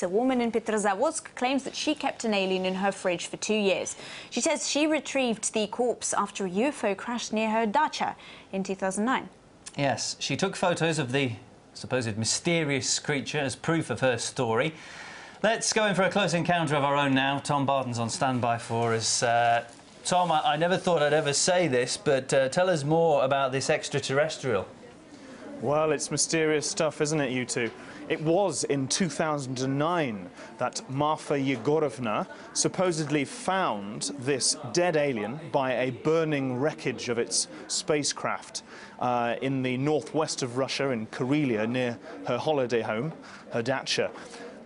A woman in Petrozavodsk claims that she kept an alien in her fridge for 2 years. She says she retrieved the corpse after a UFO crashed near her dacha in 2009. Yes, she took photos of the supposed mysterious creature as proof of her story. Let's go in for a close encounter of our own now. Tom Barton's on standby for us. Tom, I never thought I'd ever say this, but tell us more about this extraterrestrial. Well, it's mysterious stuff, isn't it, you two? It was in 2009 that Marta Yegorovnam supposedly found this dead alien by a burning wreckage of its spacecraft in the northwest of Russia, in Karelia, near her holiday home, her dacha.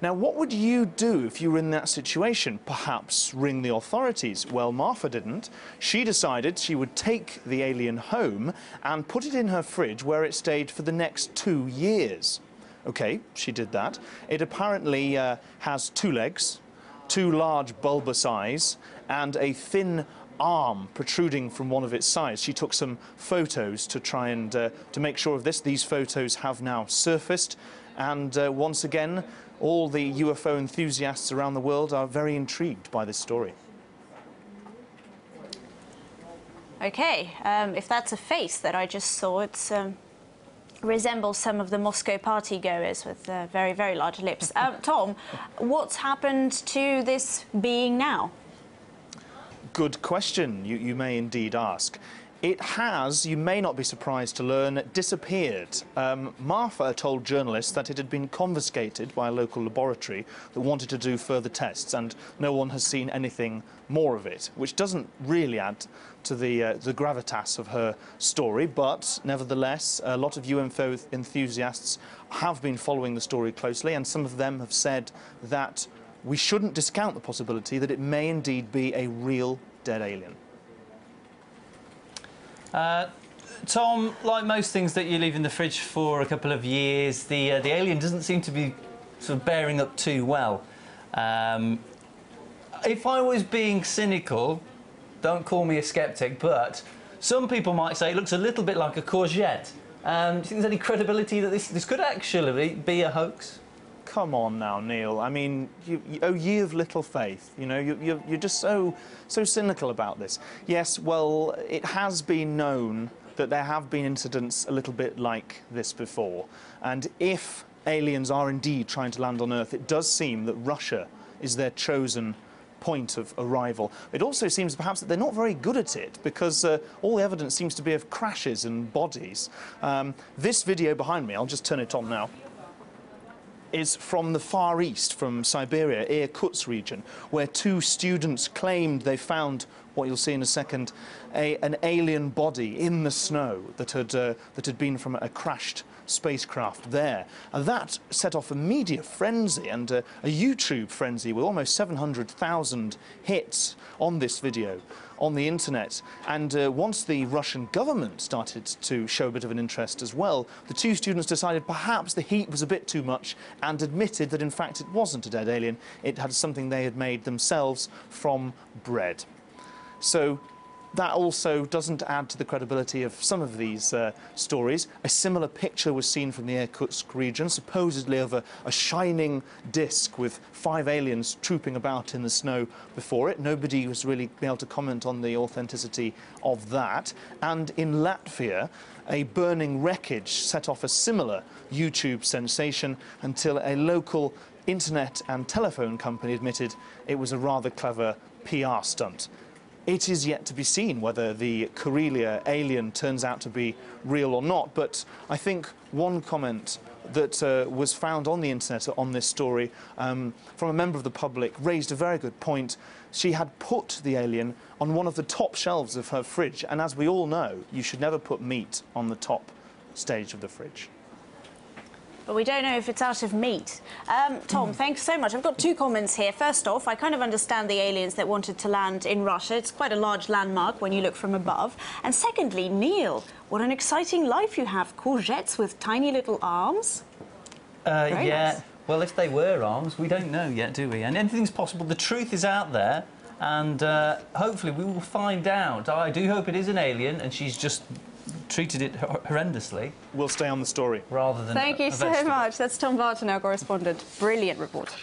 Now, what would you do if you were in that situation? Perhaps ring the authorities? Well, Martha didn't. She decided she would take the alien home and put it in her fridge where it stayed for the next 2 years. OK, she did that. It apparently has 2 legs, 2 large bulbous eyes, and a thin arm protruding from one of its sides. She took some photos to try and to make sure of this. These photos have now surfaced, and once again, all the UFO enthusiasts around the world are very intrigued by this story. OK, if that's a face that I just saw, it's resembles some of the Moscow party-goers with very, very large lips. Tom, what's happened to this being now? Good question, you may indeed ask. It has, you may not be surprised to learn, disappeared. Martha told journalists that it had been confiscated by a local laboratory that wanted to do further tests, and no one has seen anything more of it, which doesn't really add to the gravitas of her story, but nevertheless, a lot of UFO enthusiasts have been following the story closely, and some of them have said that we shouldn't discount the possibility that it may indeed be a real dead alien. Tom, like most things that you leave in the fridge for a couple of years, the alien doesn't seem to be sort of bearing up too well. If I was being cynical, don't call me a sceptic, but some people might say it looks a little bit like a courgette. Do you think there's any credibility that this could actually be a hoax? Come on now, Neil. I mean, ye of little faith. You know, you're just so cynical about this. Yes, well, it has been known that there have been incidents a little bit like this before. And if aliens are indeed trying to land on Earth, it does seem that Russia is their chosen point of arrival. It also seems perhaps that they're not very good at it, because all the evidence seems to be of crashes and bodies. This video behind me, I'll just turn it on now, is from the Far East, from Siberia, Irkutsk region, where 2 students claimed they found, what you'll see in a second, an alien body in the snow that had been from a crashed spacecraft there. And that set off a media frenzy and a YouTube frenzy with almost 700,000 hits on this video on the internet. And once the Russian government started to show a bit of an interest as well, the 2 students decided perhaps the heat was a bit too much and admitted that in fact it wasn't a dead alien, it had something they had made themselves from bread. So that also doesn't add to the credibility of some of these stories. A similar picture was seen from the Irkutsk region, supposedly of a shining disc with 5 aliens trooping about in the snow before it. Nobody was really able to comment on the authenticity of that. And in Latvia, a burning wreckage set off a similar YouTube sensation until a local internet and telephone company admitted it was a rather clever PR stunt. It is yet to be seen whether the Karelia alien turns out to be real or not, but I think one comment that was found on the internet on this story from a member of the public raised a very good point. She had put the alien on one of the top shelves of her fridge, and as we all know, you should never put meat on the top stage of the fridge. But we don't know if it's out of meat. Tom, thanks so much. I've got 2 comments here. First off, I kind of understand the aliens that wanted to land in Russia. It's quite a large landmark when you look from above. And secondly, Neil, what an exciting life you have. Courgettes with tiny little arms. Yeah, nice. Well, if they were arms, we don't know yet, do we? And anything's possible. The truth is out there, and hopefully we will find out. I do hope it is an alien, and she's just treated it horrendously. We'll stay on the story. Rather than Thank you so much. That's Tom Barton, our correspondent. Brilliant report.